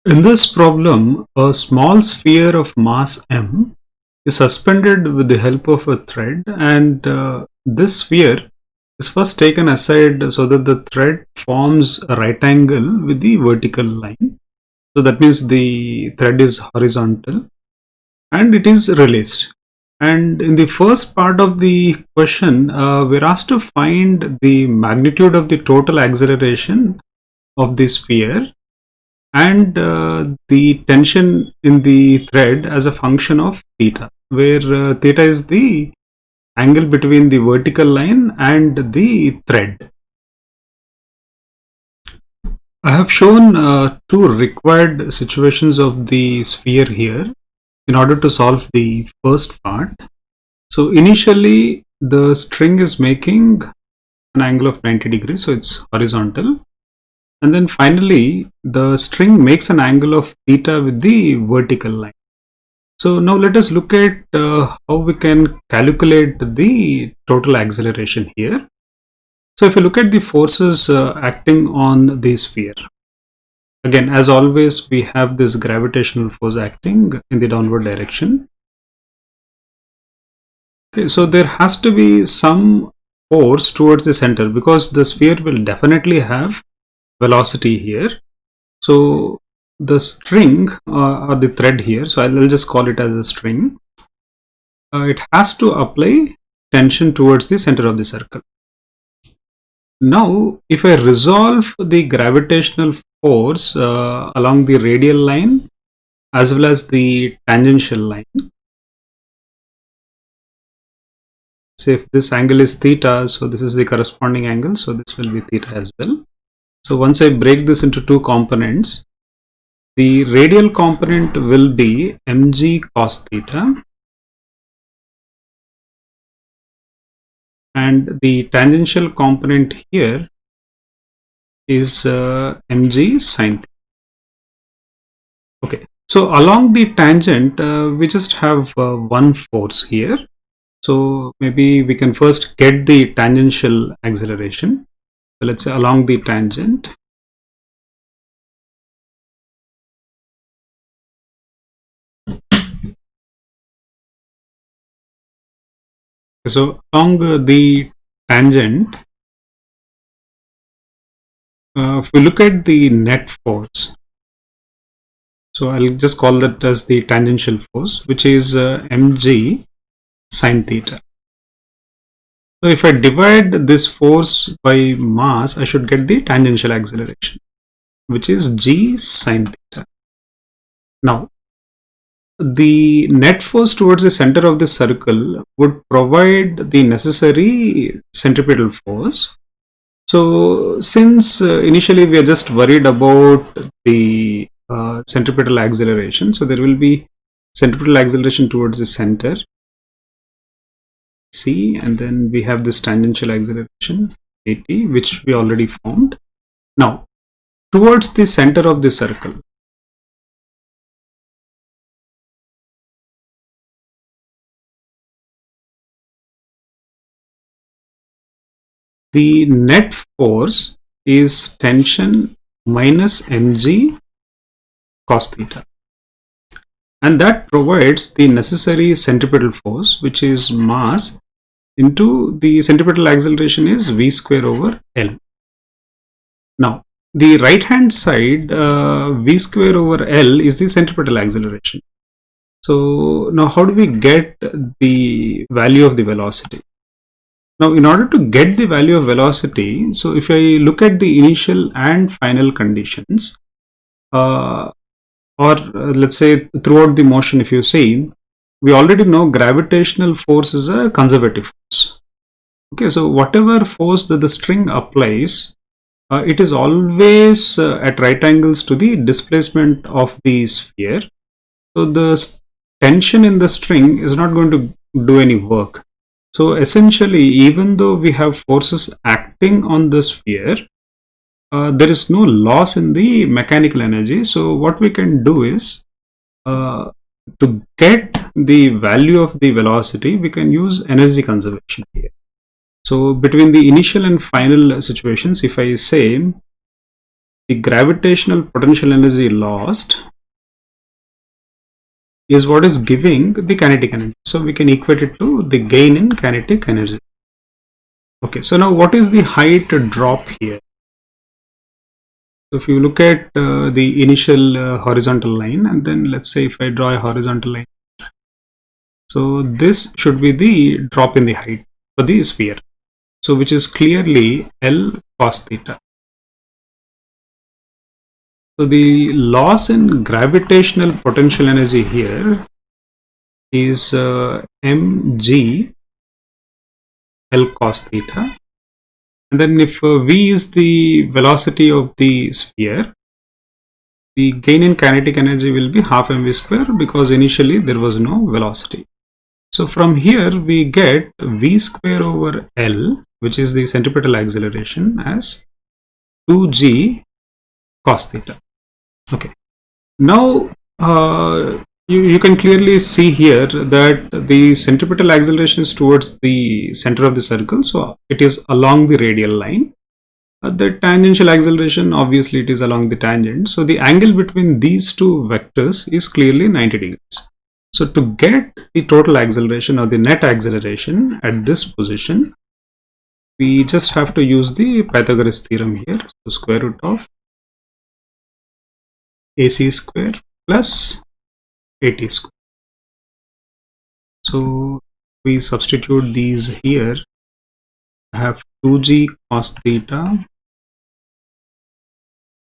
In this problem, a small sphere of mass m is suspended with the help of a thread, and this sphere is first taken aside so that the thread forms a right angle with the vertical line. So that means the thread is horizontal and it is released. And in the first part of the question, we're asked to find the magnitude of the total acceleration of the sphere and the tension in the thread as a function of theta, where theta is the angle between the vertical line and the thread. I have shown two required situations of the sphere here in order to solve the first part. So initially the string is making an angle of 90 degrees, so it's horizontal. And then finally, the string makes an angle of theta with the vertical line. So now let us look at how we can calculate the total acceleration here. So if you look at the forces acting on the sphere, again, as always, we have this gravitational force acting in the downward direction. Okay, so there has to be some force towards the center because the sphere will definitely have velocity here. So the string or the thread here, so I'll just call it as a string, it has to apply tension towards the center of the circle. Now if I resolve the gravitational force along the radial line as well as the tangential line, say if this angle is theta, so this is the corresponding angle, so this will be theta as well. So once I break this into two components, the radial component will be mg cos theta and the tangential component here is mg sin theta. Okay, so along the tangent we just have one force here. So maybe we can first get the tangential acceleration. So let's say along the tangent, so along the tangent, if we look at the net force, so I'll just call that as the tangential force, which is mg sin theta. So if I divide this force by mass, I should get the tangential acceleration, which is g sin theta. Now, the net force towards the center of the circle would provide the necessary centripetal force. So since initially we are just worried about the centripetal acceleration, so there will be centripetal acceleration towards the center c, and then we have this tangential acceleration at, which we already found. Now towards the center of the circle, the net force is tension minus mg cos theta, and that provides the necessary centripetal force, which is mass into the centripetal acceleration is v square over L. Now the right hand side, v square over L is the centripetal acceleration. So now how do we get the value of the velocity? Now in order to get the value of velocity, so if I look at the initial and final conditions, or let's say throughout the motion, if you see, we already know gravitational force is a conservative force. Okay, so whatever force that the string applies, it is always at right angles to the displacement of the sphere. So the tension in the string is not going to do any work. So essentially, even though we have forces acting on the sphere, there is no loss in the mechanical energy. So what we can do is, to get the value of the velocity, we can use energy conservation here. So between the initial and final situations, if I say the gravitational potential energy lost is what is giving the kinetic energy. So we can equate it to the gain in kinetic energy. Okay, so now what is the height drop here? So if you look at the initial horizontal line, and then let's say if I draw a horizontal line, so this should be the drop in the height for the sphere. So which is clearly L cos theta. So the loss in gravitational potential energy here is mg L cos theta. And then if v is the velocity of the sphere, the gain in kinetic energy will be half mv square, because initially there was no velocity. So from here we get v square over L, which is the centripetal acceleration, as 2g cos theta. Okay. Now you can clearly see here that the centripetal acceleration is towards the center of the circle, so it is along the radial line. The tangential acceleration, obviously it is along the tangent, so the angle between these two vectors is clearly 90 degrees. So to get the total acceleration or the net acceleration at this position, we just have to use the Pythagoras theorem here. So square root of AC square plus AT square. So we substitute these here. I have 2g cos theta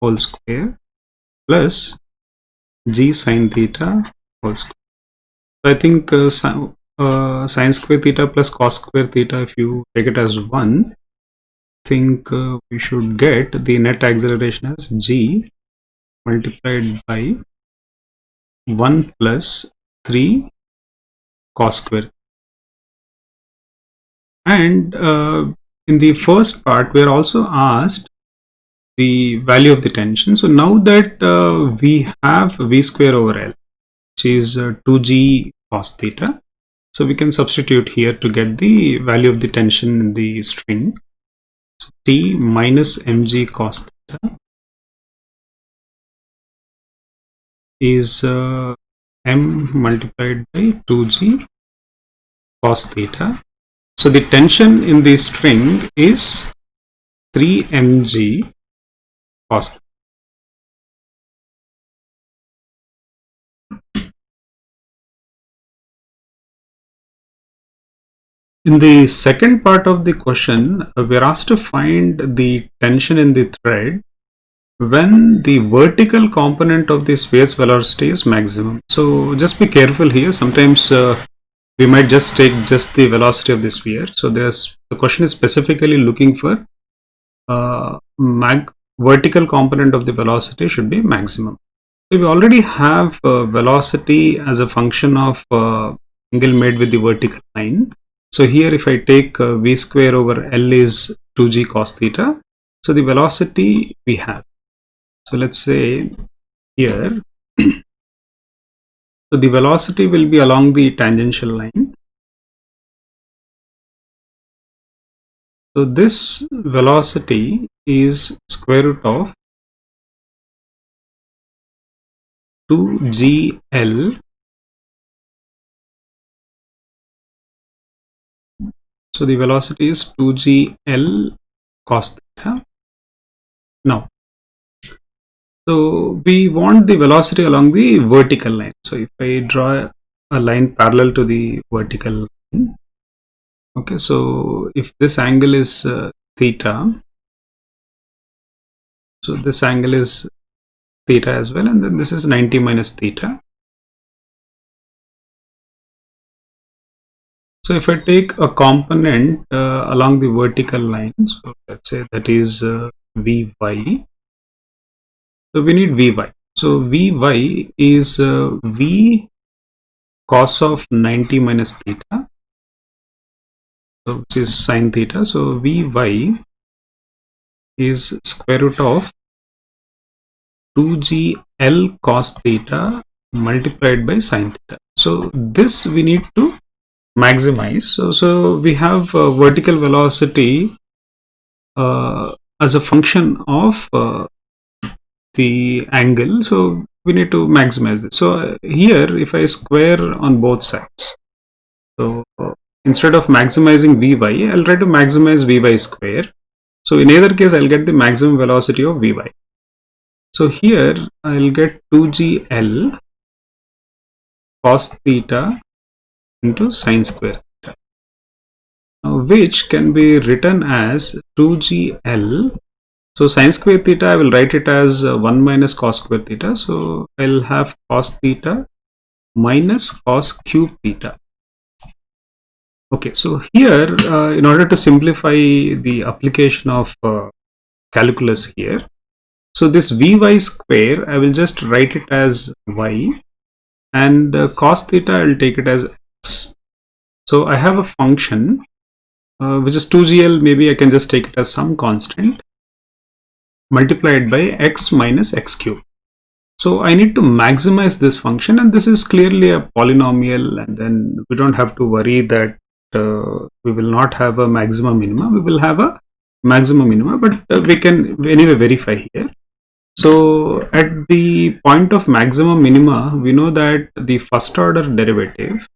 whole square plus g sin theta whole square. So I think sin square theta plus cos square theta, if you take it as 1, I think we should get the net acceleration as g multiplied by 1 plus 3 cos square. And in the first part we are also asked the value of the tension. So now that we have v square over L, which is 2g cos theta, so we can substitute here to get the value of the tension in the string. So T minus mg cos theta is m multiplied by 2g cos theta. So the tension in the string is 3 mg cos theta. In the second part of the question, we are asked to find the tension in the thread when the vertical component of the sphere's velocity is maximum. So just be careful here. Sometimes we might just take just the velocity of the sphere. So the question is specifically looking for vertical component of the velocity should be maximum. So we already have velocity as a function of angle made with the vertical line. So here if I take v square over L is 2g cos theta, so the velocity we have. So let's say here, so the velocity will be along the tangential line. So this velocity is square root of 2gl. So the velocity is 2gl cos theta. Now, so we want the velocity along the vertical line. So if I draw a line parallel to the vertical line, okay, so if this angle is theta, so this angle is theta as well, and then this is 90 minus theta. So if I take a component along the vertical line, so let's say that is Vy. So we need Vy. So Vy is V cos of 90 minus theta, so which is sin theta. So Vy is square root of 2gl cos theta multiplied by sin theta. So this we need to maximize. So we have vertical velocity as a function of the angle, so we need to maximize this. So here, if I square on both sides, so instead of maximizing Vy, I'll try to maximize Vy square. So in either case, I'll get the maximum velocity of Vy. So here, I'll get 2gl cos theta into sine square theta, which can be written as 2gl. So sine square theta, I will write it as 1 minus cos square theta. So I'll have cos theta minus cos cube theta. Okay, so here, in order to simplify the application of calculus here, so this Vy square, I will just write it as y, and cos theta, I will take it as x. So I have a function which is 2gl, maybe I can just take it as some constant, multiplied by x minus x cube. So I need to maximize this function, and this is clearly a polynomial, and then we don't have to worry that we will not have a maximum minima. We will have a maximum minima, but we can anyway verify here. So at the point of maximum minima, we know that the first order derivative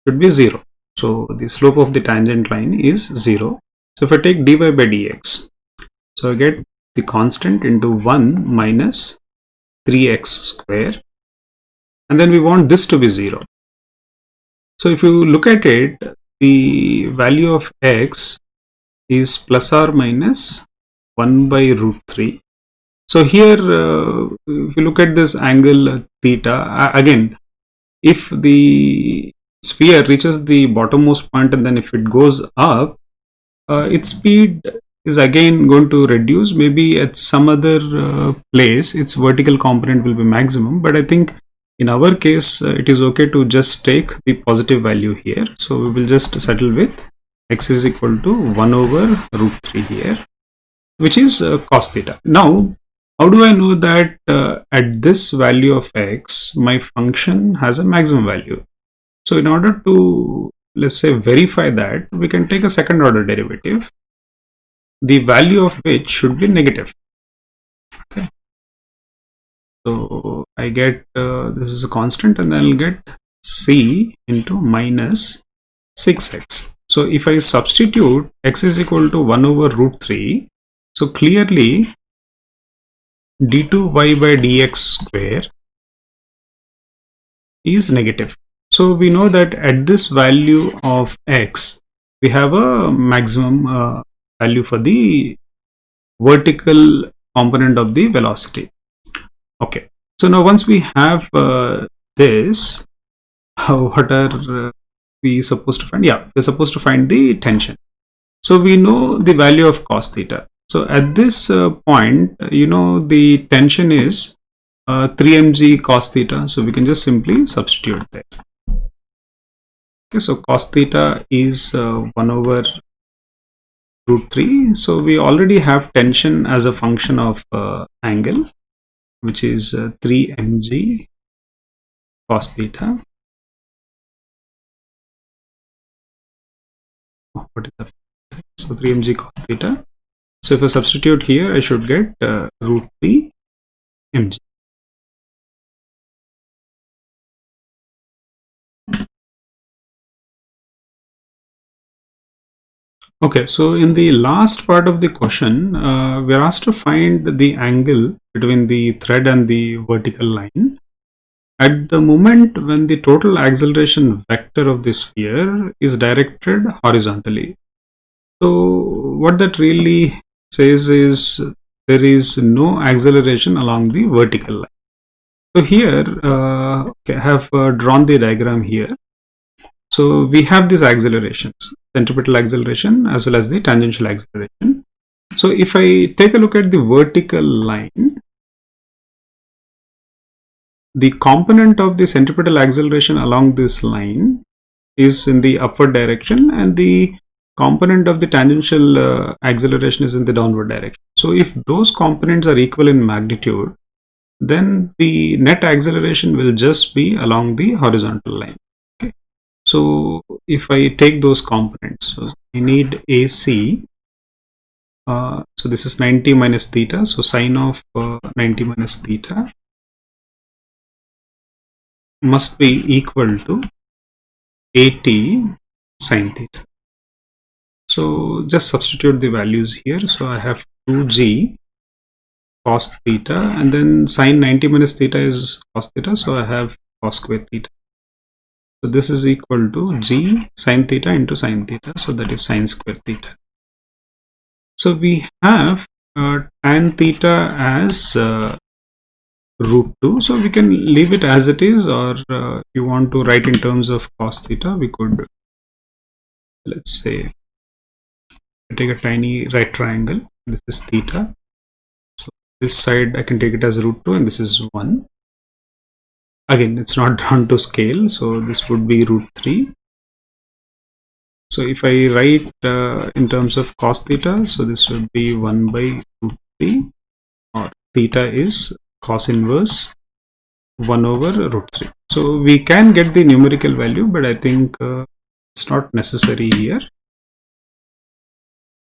should be 0. So the slope of the tangent line is 0. So if I take dy by dx, so I get the constant into 1 minus 3x square, and then we want this to be 0. So if you look at it, the value of x is plus or minus 1 by root 3. So here, if you look at this angle theta, again, if the sphere reaches the bottommost point and then if it goes up, its speed is again going to reduce. Maybe at some other place its vertical component will be maximum, but I think in our case it is okay to just take the positive value here. So we will just settle with x is equal to 1 over root 3 here, which is cos theta. Now, how do I know that at this value of x my function has a maximum value? So in order to, let's say, verify that, we can take a second order derivative, the value of which should be negative. Okay. So I get this is a constant, and I'll get c into minus 6x. So if I substitute x is equal to 1 over root 3, so clearly d2y by dx square is negative. So we know that at this value of x, we have a maximum value for the vertical component of the velocity. Okay, so now once we have this, what are we supposed to find? Yeah, we're supposed to find the tension. So we know the value of cos theta. So at this point, the tension is 3 mg cos theta. So we can just simply substitute there. Okay, so cos theta is 1 over root 3. So we already have tension as a function of angle, which is 3 mg cos theta. Oh, what is that? So 3 mg cos theta. So if I substitute here, I should get root 3 mg. Okay, so in the last part of the question, we are asked to find the angle between the thread and the vertical line at the moment when the total acceleration vector of the sphere is directed horizontally. So what that really says is there is no acceleration along the vertical line. So here, okay, I have drawn the diagram here. So we have these accelerations, centripetal acceleration as well as the tangential acceleration. So if I take a look at the vertical line, the component of the centripetal acceleration along this line is in the upward direction, and the component of the tangential acceleration is in the downward direction. So if those components are equal in magnitude, then the net acceleration will just be along the horizontal line. Okay. So if I take those components, so I need AC So this is 90 minus theta. So sine of 90 minus theta must be equal to 80 sine theta. So just substitute the values here. So I have 2g cos theta, and then sine 90 minus theta is cos theta. So I have cos square theta. So this is equal to g sine theta into sine theta. So that is sine square theta. So we have tan theta as root 2. So we can leave it as it is, or if you want to write in terms of cos theta, we could, let's say, take a tiny right triangle. This is theta. So this side I can take it as root 2, and this is 1. Again, it's not drawn to scale, so this would be root 3. So if I write in terms of cos theta, so this would be 1 by root 3, or theta is cos inverse 1 over root 3. So we can get the numerical value, but I think it's not necessary here.